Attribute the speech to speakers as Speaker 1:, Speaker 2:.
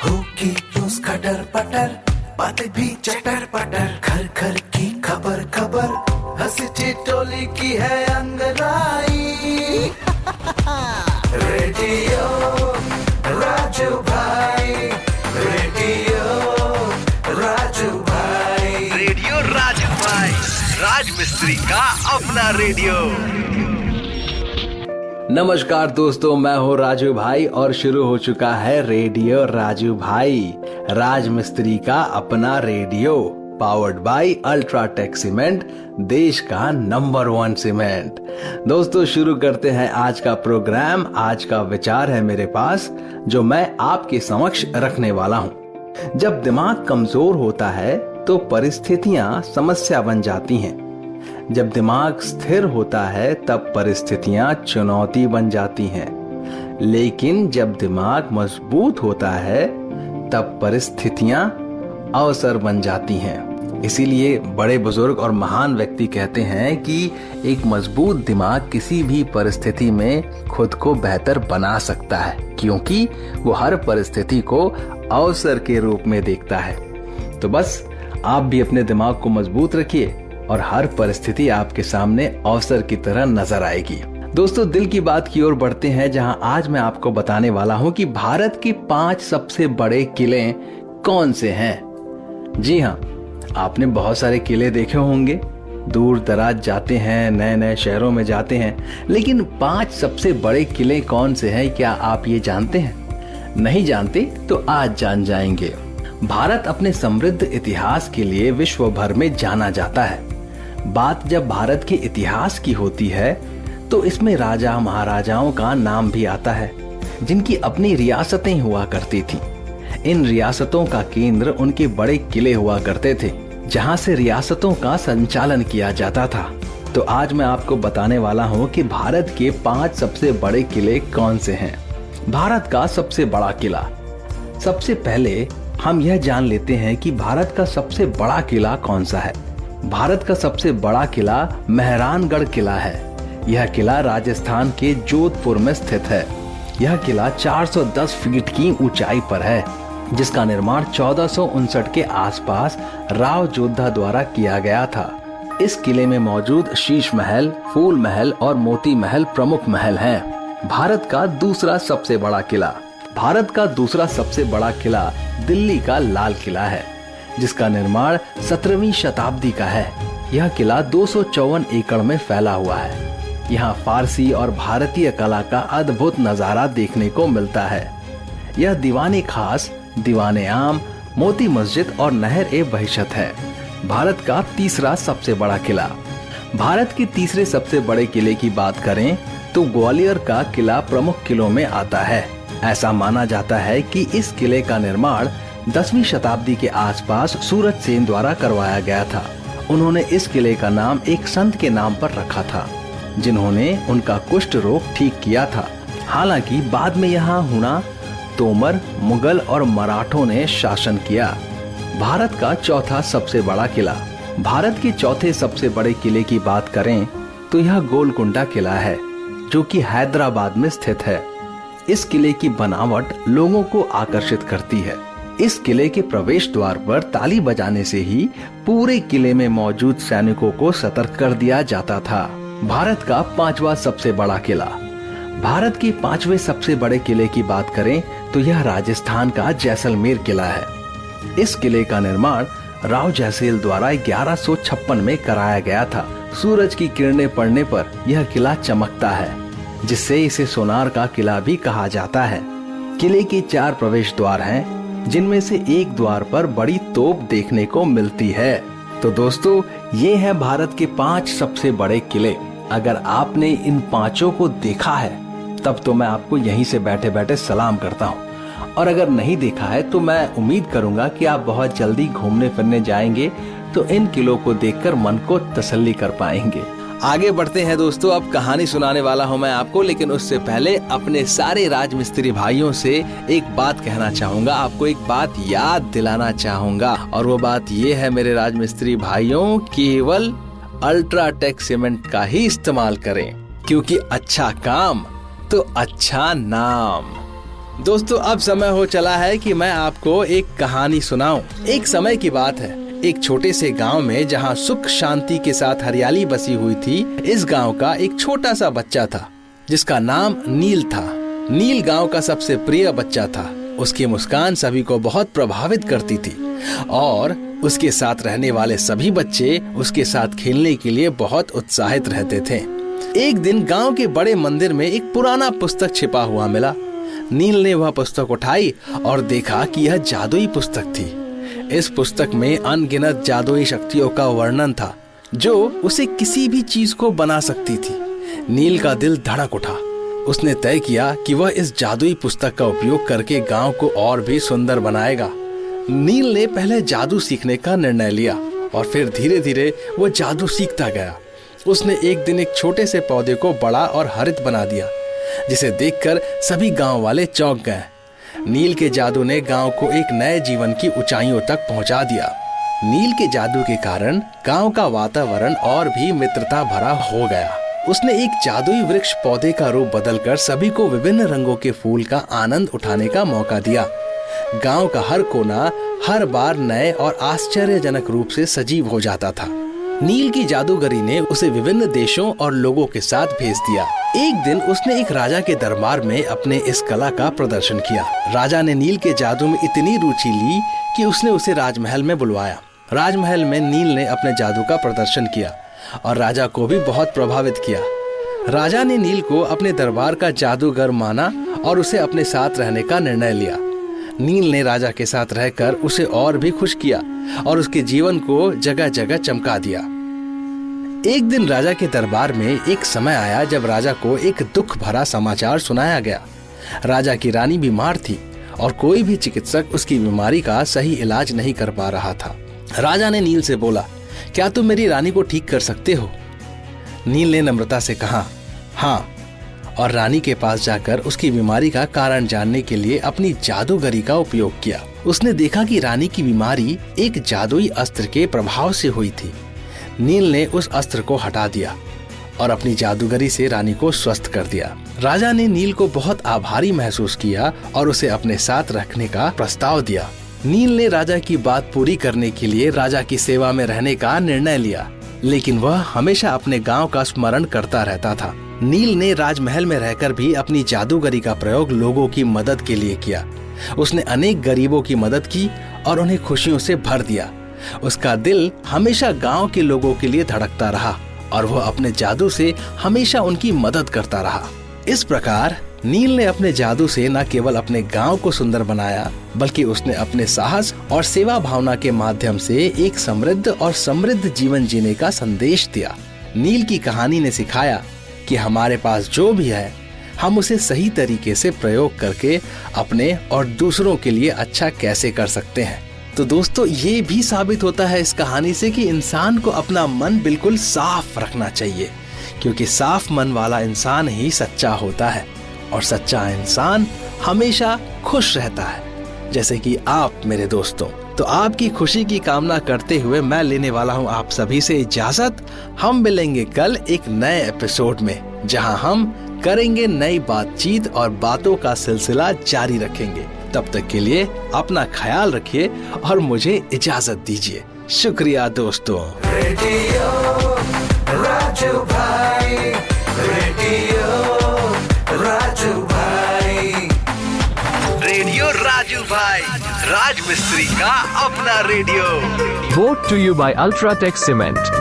Speaker 1: होगी रोज खटर पटर, बातें भी चटर पटर, घर घर की खबर खबर, हंसी ठिठोली की है अंगड़ाई। रेडियो राजू भाई, रेडियो राजू भाई,
Speaker 2: रेडियो राजू भाई, राज मिस्त्री का अपना रेडियो।
Speaker 3: नमस्कार दोस्तों, मैं हूँ राजू भाई और शुरू हो चुका है रेडियो राजू भाई, राज मिस्त्री का अपना radio, powered by UltraTech cement, देश का नंबर 1 सीमेंट। दोस्तों शुरू करते हैं आज का प्रोग्राम। आज का विचार है मेरे पास जो मैं आपके समक्ष रखने वाला हूँ। जब दिमाग कमजोर होता है तो परिस्थितियां समस्या बन जाती हैं। जब दिमाग स्थिर होता है तब परिस्थितियां चुनौती बन जाती हैं। लेकिन जब दिमाग मजबूत होता है तब परिस्थितियां अवसर बन जाती हैं। इसीलिए बड़े बुजुर्ग और महान व्यक्ति कहते हैं कि एक मजबूत दिमाग किसी भी परिस्थिति में खुद को बेहतर बना सकता है, क्योंकि वो हर परिस्थिति को अवसर के रूप में देखता है। तो बस आप भी अपने दिमाग को मजबूत रखिए और हर परिस्थिति आपके सामने अवसर की तरह नजर आएगी। दोस्तों दिल की बात की ओर बढ़ते हैं, जहां आज मैं आपको बताने वाला हूं कि भारत के 5 सबसे बड़े किले कौन से हैं। जी हाँ, आपने बहुत सारे किले देखे होंगे, दूर दराज जाते हैं, नए नए शहरों में जाते हैं, लेकिन 5 सबसे बड़े किले कौन से हैं, क्या आप ये जानते हैं? नहीं जानते तो आज जान जाएंगे। भारत अपने समृद्ध इतिहास के लिए विश्व भर में जाना जाता है। बात जब भारत के इतिहास की होती है तो इसमें राजा महाराजाओं का नाम भी आता है, जिनकी अपनी रियासतें हुआ करती थी। इन रियासतों का केंद्र उनके बड़े किले हुआ करते थे, जहां से रियासतों का संचालन किया जाता था। तो आज मैं आपको बताने वाला हूं कि भारत के 5 सबसे बड़े किले कौन से हैं। भारत का सबसे बड़ा किला। सबसे पहले हम यह जान लेते हैं कि भारत का सबसे बड़ा किला कौन सा है। भारत का सबसे बड़ा किला मेहरानगढ़ किला है। यह किला राजस्थान के जोधपुर में स्थित है। यह किला 410 फीट की ऊंचाई पर है, जिसका निर्माण 1459 के आसपास राव जोधा द्वारा किया गया था। इस किले में मौजूद शीश महल, फूल महल और मोती महल प्रमुख महल हैं। भारत का दूसरा सबसे बड़ा किला। भारत का दूसरा सबसे बड़ा किला दिल्ली का लाल किला है, जिसका निर्माण 17वीं शताब्दी का है। यह किला 254 एकड़ में फैला हुआ है। यहाँ फारसी और भारतीय कला का अद्भुत नजारा देखने को मिलता है। यह दीवाने खास, दीवाने आम, मोती मस्जिद और नहर ए बहिशत है। भारत का तीसरा सबसे बड़ा किला। भारत के तीसरे सबसे बड़े किले की बात करें तो ग्वालियर का किला प्रमुख किलों में आता है। ऐसा माना जाता है कि इस किले का निर्माण 10वीं शताब्दी के आसपास सूरज सेन द्वारा करवाया गया था। उन्होंने इस किले का नाम एक संत के नाम पर रखा था, जिन्होंने उनका कुष्ठ रोग ठीक किया था। हालांकि बाद में यहाँ हुणा, तोमर, मुगल और मराठों ने शासन किया। भारत का चौथा सबसे बड़ा किला। भारत के चौथे सबसे बड़े किले की बात करें तो यह गोलकुंडा किला है, जो कि हैदराबाद में स्थित है। इस किले की बनावट लोगों को आकर्षित करती है। इस किले के प्रवेश द्वार पर ताली बजाने से ही पूरे किले में मौजूद सैनिकों को सतर्क कर दिया जाता था। भारत का 5वां सबसे बड़ा किला। भारत के 5वें सबसे बड़े किले की बात करें तो यह राजस्थान का जैसलमेर किला है। इस किले का निर्माण राव जयसेल द्वारा 1156 में कराया गया था। सूरज की किरणें पड़ने पर यह किला चमकता है, जिससे इसे सोनार का किला भी कहा जाता है। किले के 4 प्रवेश द्वार हैं, जिनमें से एक द्वार पर बड़ी तोप देखने को मिलती है। तो दोस्तों ये है भारत के 5 सबसे बड़े किले। अगर आपने इन 5 को देखा है तब तो मैं आपको यहीं से बैठे बैठे सलाम करता हूँ, और अगर नहीं देखा है तो मैं उम्मीद करूंगा कि आप बहुत जल्दी घूमने फिरने जाएंगे तो इन किलों को देखकर मन को तसल्ली कर पाएंगे। आगे बढ़ते हैं दोस्तों, अब कहानी सुनाने वाला हूं मैं आपको, लेकिन उससे पहले अपने सारे राजमिस्त्री भाइयों से एक बात कहना चाहूंगा, आपको एक बात याद दिलाना चाहूंगा, और वो बात ये है मेरे राजमिस्त्री भाइयों, केवल अल्ट्राटेक सीमेंट का ही इस्तेमाल करें, क्योंकि अच्छा काम तो अच्छा नाम। दोस्तों अब समय हो चला है कि मैं आपको एक कहानी सुनाऊं। एक समय की बात है, एक छोटे से गांव में जहां सुख शांति के साथ हरियाली बसी हुई थी, इस गांव का एक छोटा सा बच्चा था जिसका नाम नील था। नील गांव का सबसे प्रिय बच्चा था। उसकी मुस्कान सभी को बहुत प्रभावित करती थी और उसके साथ रहने वाले सभी बच्चे उसके साथ खेलने के लिए बहुत उत्साहित रहते थे। एक दिन गांव के बड़े मंदिर में एक पुराना पुस्तक छिपा हुआ मिला। नील ने वह पुस्तक उठाई और देखा कि यह जादुई पुस्तक थी। इस पुस्तक में अनगिनत जादुई शक्तियों का वर्णन था जो उसे किसी भी चीज को बना सकती थी। नील का दिल धड़क उठा। उसने तय किया कि वह इस जादुई पुस्तक का उपयोग करके गांव को और भी सुंदर बनाएगा। नील ने पहले जादू सीखने का निर्णय लिया और फिर धीरे धीरे वो जादू सीखता गया। उसने एक दिन एक छोटे से पौधे को बड़ा और हरित बना दिया, जिसे देखकर सभी गांव वाले चौंक गए। नील के जादू ने गांव को एक नए जीवन की ऊंचाइयों तक पहुंचा दिया। नील के जादू के कारण गांव का वातावरण और भी मित्रता भरा हो गया। उसने एक जादुई वृक्ष पौधे का रूप बदलकर सभी को विभिन्न रंगों के फूल का आनंद उठाने का मौका दिया। गांव का हर कोना हर बार नए और आश्चर्यजनक रूप से सजीव हो जाता था। नील की जादूगरी ने उसे विभिन्न देशों और लोगों के साथ भेज दिया। एक दिन उसने एक राजा के दरबार में अपने इस कला का प्रदर्शन किया। राजा ने नील के जादू में इतनी रुचि ली कि उसने उसे राजमहल में बुलवाया। राजमहल में नील ने अपने जादू का प्रदर्शन किया और राजा को भी बहुत प्रभावित किया। राजा ने नील को अपने दरबार का जादूगर माना और उसे अपने साथ रहने का निर्णय लिया। नील ने राजा के साथ रहकर उसे और भी खुश किया और उसके जीवन को जगह जगह चमका दिया। एक दिन राजा के दरबार में एक समय आया जब राजा को एक दुख भरा समाचार सुनाया गया। राजा की रानी बीमार थी और कोई भी चिकित्सक उसकी बीमारी का सही इलाज नहीं कर पा रहा था। राजा ने नील से बोला, क्या तुम मेरी रानी को ठीक कर सकते हो? नील ने नम्रता से कहा, हाँ, और रानी के पास जाकर उसकी बीमारी का कारण जानने के लिए अपनी जादूगरी का उपयोग किया। उसने देखा कि रानी की बीमारी एक जादुई अस्त्र के प्रभाव से हुई थी। नील ने उस अस्त्र को हटा दिया और अपनी जादूगरी से रानी को स्वस्थ कर दिया। राजा ने नील को बहुत आभारी महसूस किया और उसे अपने साथ रखने का प्रस्ताव दिया। नील ने राजा की बात पूरी करने के लिए राजा की सेवा में रहने का निर्णय लिया, लेकिन वह हमेशा अपने गांव का स्मरण करता रहता था। नील ने राजमहल में रहकर भी अपनी जादूगरी का प्रयोग लोगों की मदद के लिए किया। उसने अनेक गरीबों की मदद की और उन्हें खुशियों से भर दिया। उसका दिल हमेशा गांव के लोगों के लिए धड़कता रहा और वह अपने जादू से हमेशा उनकी मदद करता रहा। इस प्रकार नील ने अपने जादू से न केवल अपने गांव को सुंदर बनाया, बल्कि उसने अपने साहस और सेवा भावना के माध्यम से एक समृद्ध और समृद्ध जीवन जीने का संदेश दिया। नील की कहानी ने सिखाया कि हमारे पास जो भी है, हम उसे सही तरीके से प्रयोग करके अपने और दूसरों के लिए अच्छा कैसे कर सकते हैं। तो दोस्तों, ये भी साबित होता है इस कहानी से कि इंसान को अपना मन बिल्कुल साफ रखना चाहिए, क्योंकि साफ मन वाला इंसान ही सच्चा होता है और सच्चा इंसान हमेशा खुश रहता है, जैसे कि आप मेरे दोस्तों। तो आपकी खुशी की कामना करते हुए मैं लेने वाला हूं आप सभी से इजाजत। हम मिलेंगे कल एक नए एपिसोड में, जहां हम करेंगे नई बातचीत और बातों का सिलसिला जारी रखेंगे। तब तक के लिए अपना ख्याल रखिए और मुझे इजाजत दीजिए। शुक्रिया दोस्तों।
Speaker 1: रेडियो राजू भाई, रेडियो राजू भाई,
Speaker 2: रेडियो राजू भाई, राज मिस्त्री का अपना radio.
Speaker 4: Brought to you by Ultratech Cement.